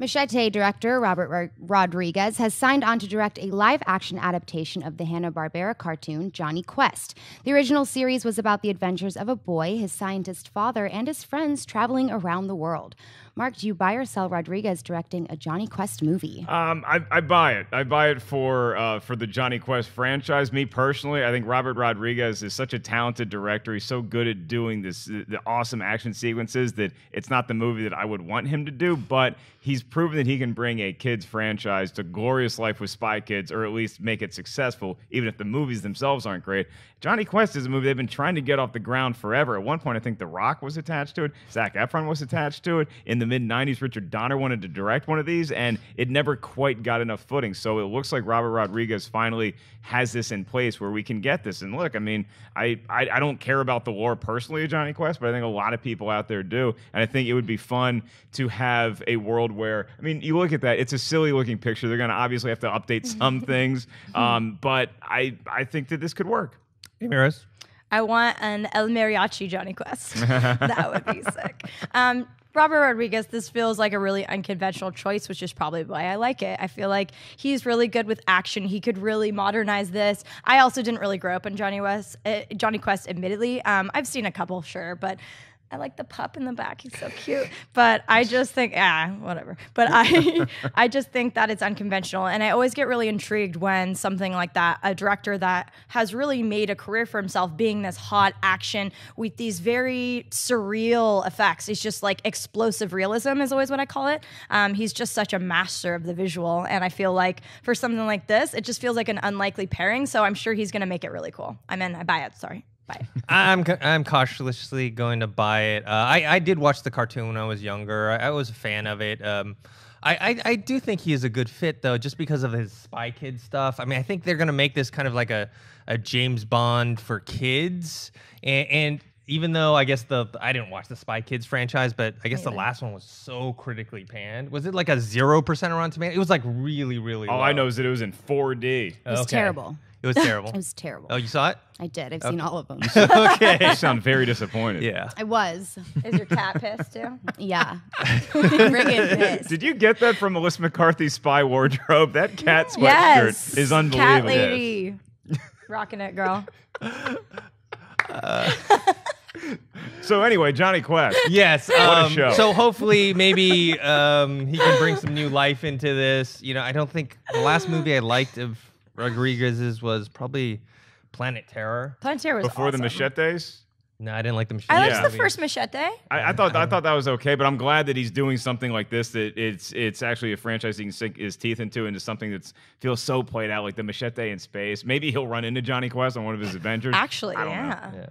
Machete director Robert Rodriguez has signed on to direct a live-action adaptation of the Hanna-Barbera cartoon Johnny Quest. The original series was about the adventures of a boy, his scientist father, and his friends traveling around the world. Mark, do you buy or sell Rodriguez directing a Johnny Quest movie? I buy it. I buy it for the Johnny Quest franchise. Me personally, I think Robert Rodriguez is such a talented director. He's so good at doing the awesome action sequences that it's not the movie that I would want him to do, but he's proven that he can bring a kids franchise to glorious life with Spy Kids, or at least make it successful, even if the movies themselves aren't great. Johnny Quest is a movie they've been trying to get off the ground forever. At one point, I think The Rock was attached to it. Zac Efron was attached to it. In the mid-'90s, Richard Donner wanted to direct one of these, and it never quite got enough footing. So it looks like Robert Rodriguez finally has this in place where we can get this. And look, I mean, I don't care about the lore personally of Johnny Quest, but I think a lot of people out there do. And I think it would be fun to have a world where, I mean, you look at that, it's a silly-looking picture. They're going to obviously have to update some things, but I think that this could work. Hey, Miraz. I want an El Mariachi Johnny Quest. That would be sick. Robert Rodriguez, this feels like a really unconventional choice, which is probably why I like it. I feel like he's really good with action. He could really modernize this. I also didn't really grow up in Johnny Quest, admittedly. I've seen a couple, sure, but I like the pup in the back. He's so cute. But I just think, whatever. But I just think that it's unconventional. And I always get really intrigued when something like that, a director that has really made a career for himself being this hot action with these very surreal effects. It's just like explosive realism is always what I call it. He's just such a master of the visual. And I feel like for something like this, it just feels like an unlikely pairing. So I'm sure he's going to make it really cool. I buy it. Sorry. Buy it. I'm cautiously going to buy it. I did watch the cartoon when I was younger. I was a fan of it. I do think he is a good fit, though, just because of his Spy Kids stuff. I mean, I think they're going to make this kind of like a James Bond for kids. And even though I guess I didn't watch the Spy Kids franchise, but I guess the last one was so critically panned. Was it like a 0% Rotten Tomatoes? It was like really, really low. All I know is that it was in 4D. It was terrible. It was terrible. It was terrible. Oh, you saw it? I did. I've seen all of them. Okay. You sound very disappointed. Yeah. I was. Is your cat pissed too? Yeah. Friggin' pissed. Did you get that from Melissa McCarthy's spy wardrobe? That cat sweatshirt is unbelievable. Cat lady. Rocking it, girl. So anyway, Johnny Quest. Yes. What a show. So hopefully maybe he can bring some new life into this. You know, I don't think the last movie I liked of Rodriguez's was probably Planet Terror. Planet Terror was Before awesome. the Machetes? No, I didn't like the Machete. I liked movie. the first Machete. I thought that was okay, but I'm glad that he's doing something like this, that it's actually a franchise he can sink his teeth into something that feels so played out, like the Machete in space. Maybe he'll run into Johnny Quest on one of his adventures. Actually, I don't know. yeah.